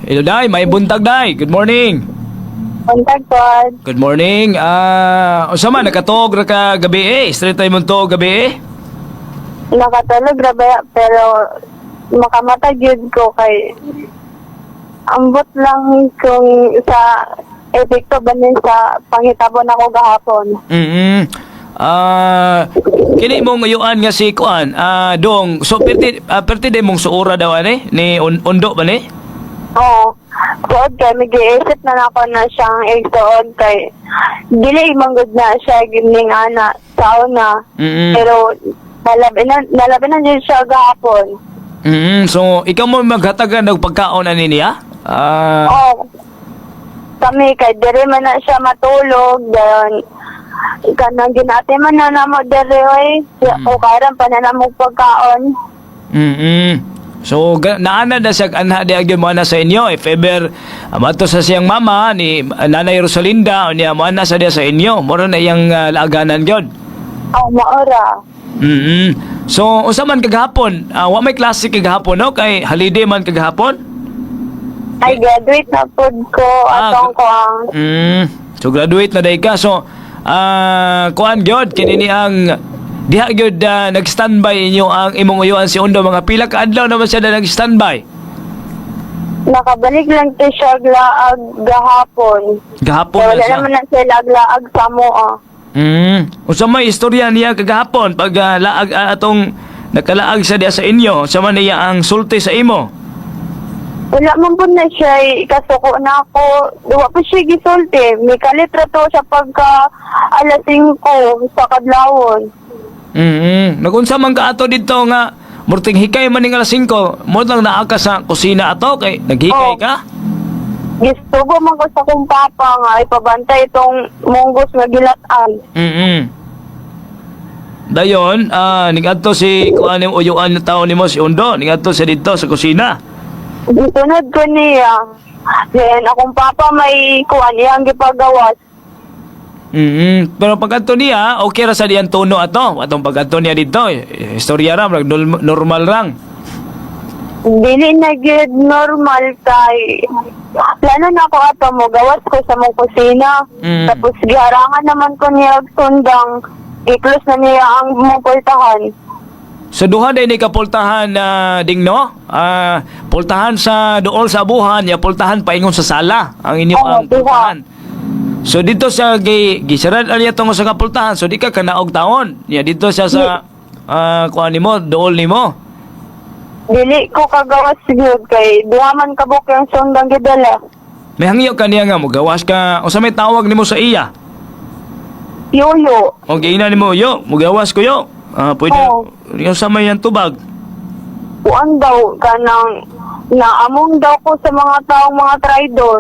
Hello, Day. May buntag, Day. Good morning. Buntag po. Good morning. Usama, nakatog na ka gabi Straight time mo to gabi Nakatulog grabe pero makamatag yun ko kay ambot lang kung sa epekto ba niya sa panghitabo na ko gahapon. Kini mong nguyuan nga si Kuan. Dong, so perti de mong suura daw ni undo ba ni? Oo. Suod kay mag-iisip na ako na siyang igsuod kay dili manggod na siya gining ana sauna. Pero nalabi na dyan siya gahapon. So ikaw mo maghatagan og pagkaon ani niya? Oo. Kami kay dire man na siya matulog dan kanang ginate man na namo dire oy. O karon pa na namo pagkaon. So naana na siya anha di agyon mo na sa inyo if ever mato sa siyang mama ni Nanay Rosalinda o niya mo na sa dia sa inyo moro na iyang laaganan gyud. Maora. So usa man kagahapon wa may klase kagahapon no kay holiday man kagahapon? Ay graduate na pud ko atong ko ang So graduate na day ka so kuan gyud kini ni ang diha gyud nag-standby inyo ang imong uyuan si Undo mga pila ka adlaw naman siya na nag-standby. Nakabalik lang to siya laag gahapon. Gahapon So, na wala siya. naman na siya laag sa moa. Unsa may istorya niya kagahapon pag laag atong nakalaag sa diha sa inyo sa man niya ang sulti sa imo? Wala man po na siya, kasuko na ako. Duwa pa siya gisulti. May kalitra to siya pagka alas 5 sa kadlawon. Nagunsa man ka ato dito nga murting hikay man ning alas 5, mo lang naa ka sa kusina ato kay naghikay ka? Gistugo man ko sa kong papa nga ipabantay itong munggos nga gilatan. Dayon, nigadto si kuan yung uyuan na tao nimo si Undo, nigadto siya dito sa kusina. Gitunod ko niya. Then akong papa may kuan iyang gipagawas. Pero pagkanto niya, okay ra sa diyan tono ato. Atong pagkanto niya dito, istorya ra normal rang. Dili na gyud normal kay plano na ako ato mo gawas ko sa mong kusina. Tapos giharangan naman ko niya og sundang. I-close na niya ang mong pultahan. Sa duha day ni kapultahan ding no? Pultahan sa dool sa abuhan, ya pultahan paingon sa sala ang inyo ang pultahan. So dito sa gisarad niya tong sa kapultahan, so di ka kanaog taon. Ya dito siya sa kuan nimo, dool nimo. Dili ko kagawas gyud kay duha man kabuk yung sundang gidala. May hangyo kaniya nga mo gawas ka, usa may tawag nimo sa iya. Yoyo. Okay na nimo yo, mugawas ko yo. Pwede yung sa may tubag. Kuan daw kanang naamong daw ko sa mga taong mga traidor.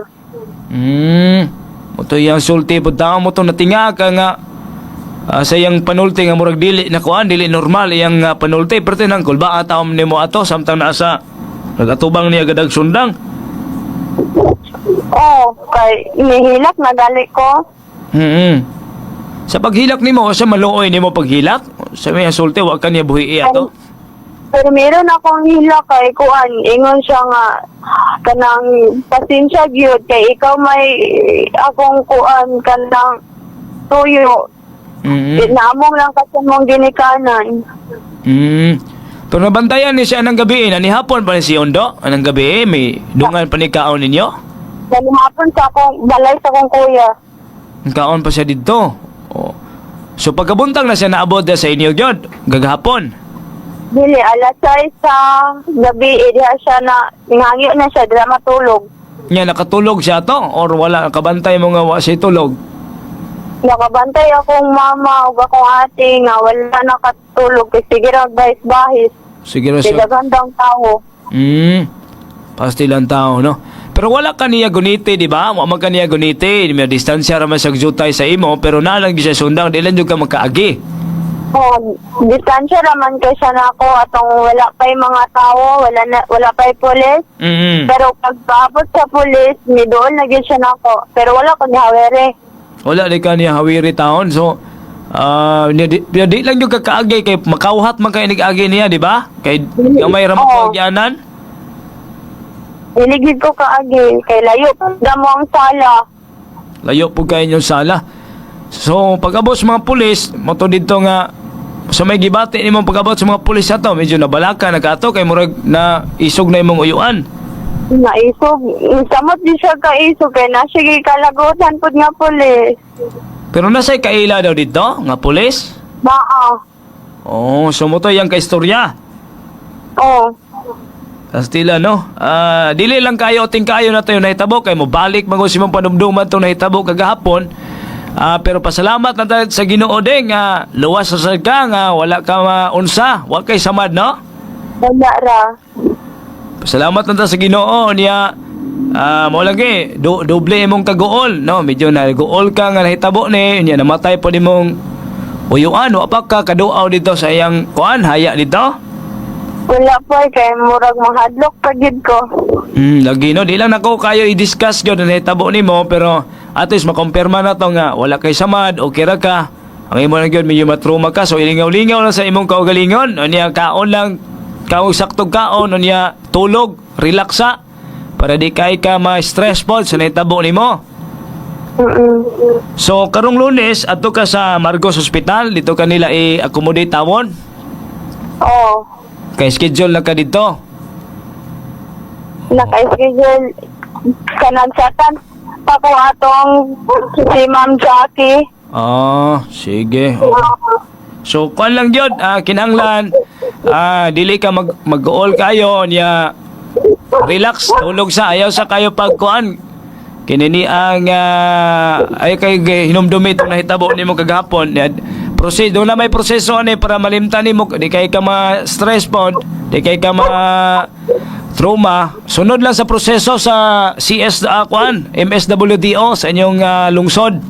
Moto yang sulti pud tao mo to natinga ka nga sa yang panulti nga murag dili na kuan dili normal yang panulti pero nang kulba tawo nimo ato samtang nasa nagatubang niya gadag sundang. Kay nihilak na gali ko. Sa paghilak nimo sa maluoy nimo paghilak sa may sulti wa ka niya buhi ato. Pero meron akong hila kay kuan ingon siya nga kanang pasensya gyud kay ikaw may akong kuan kanang tuyo. Namong lang kasi mong ginikanan. Pero nabantayan ni siya ng gabi ni hapon pa ni si Undo anang gabi may dungan pa ni kaon ninyo. Hapon sa akong balay sa akong kuya. Kaon pa siya dito. So pagkabuntang na siya naabot na sa inyo gyud gagahapon. Dili alas 6 sa gabi diha siya na ngangyo na siya dira matulog. Nya nakatulog siya to or wala nakabantay mo nga wa siya tulog? Nakabantay akong mama ug akong ate nga wala nakatulog kay sige ra bahis-bahis. Sige ra Kay siya. gandang tao. Pasti lang tao no. Pero wala ka niya guniti, di ba? Wa man ka niya guniti. May distansya raman sa jutay sa imo, pero nalang siya sundang, di lang yung ka magkaagi. Distansya raman kay siya na ako atong wala pa'y mga tao, wala pa'y pulis. Pero pag paabot sa pulis, may doon na gyud siya na ako. Pero wala ko niya hawere. Wala di ka niya hawiri taon. So, di lang yung kakaagi, kay makauhat man kayo nag-agi niya, di ba? Kay may ramang kaagyanan. Iligid ko kaagi kay layo damo ang sala. Layo po kayo inyong sala. So, pag-abot sa mga pulis, mo to dito nga, sa may gibati ni mong pag-abot sa mga pulis ato, medyo nabalaka, nagkato, kay murag na isog na imong uyuan. Naisog, samot di siya kaisog kay nasige kalagutan pud nga pulis. Pero nasa'y kaila daw dito, nga pulis? Baa. Oh, so mo to yung kaistorya. Oh. Kastila, no? Dili lang kayo, ting kayo na tayo nahitabo, kay mo balik mag-usip mong panumduman itong nahitabo kagahapon. Pero pasalamat na tayo sa Ginoo ding, luwas sa ka, nga wala ka maunsa, wala kay samad, no? Wala ra. Pasalamat na tayo sa Ginoo niya. Mo lagi, doble imong kagool, no? Medyo nagool ka nga nahitabo ni, niya namatay po ni mong uyuan, wapa ka kaduaw dito sa iyang kuan, haya dito? Wala po kay murag mahadlok pagid ko. Lagi no, di lang nako kayo i-discuss gyud na hitabo nimo, pero at least makumpirma na to nga wala kay samad, okay ra ka. Ang imo lang gyud medyo matruma ka, so ilingaw-lingaw lang sa imong kaugalingon. Unya kaon lang, kaong saktog kaon, unya tulog, relaksa para di kay ka ma-stressful sa nahitabo nimo. So karong Lunes adto ka sa Margos Hospital, dito ka nila i-accommodate tawon. Oh. Kay schedule na ka dito. Naka-schedule kanagsatan pa ko atong si Ma'am Jackie. Sige. So, kuan lang yun, kinanglan, dili ka mag-all kayo, niya, relax, tulog sa, ayaw sa kayo pagkuan. Kinini ang, ay kay hinumdumi itong nahitabo ni mo kagahapon, proceed, doon na may proseso para malimtan ni mo, di kay ka ma-stress po, di kay ka ma-trauma. Sunod lang sa proseso sa CS, MSWDO sa inyong lungsod.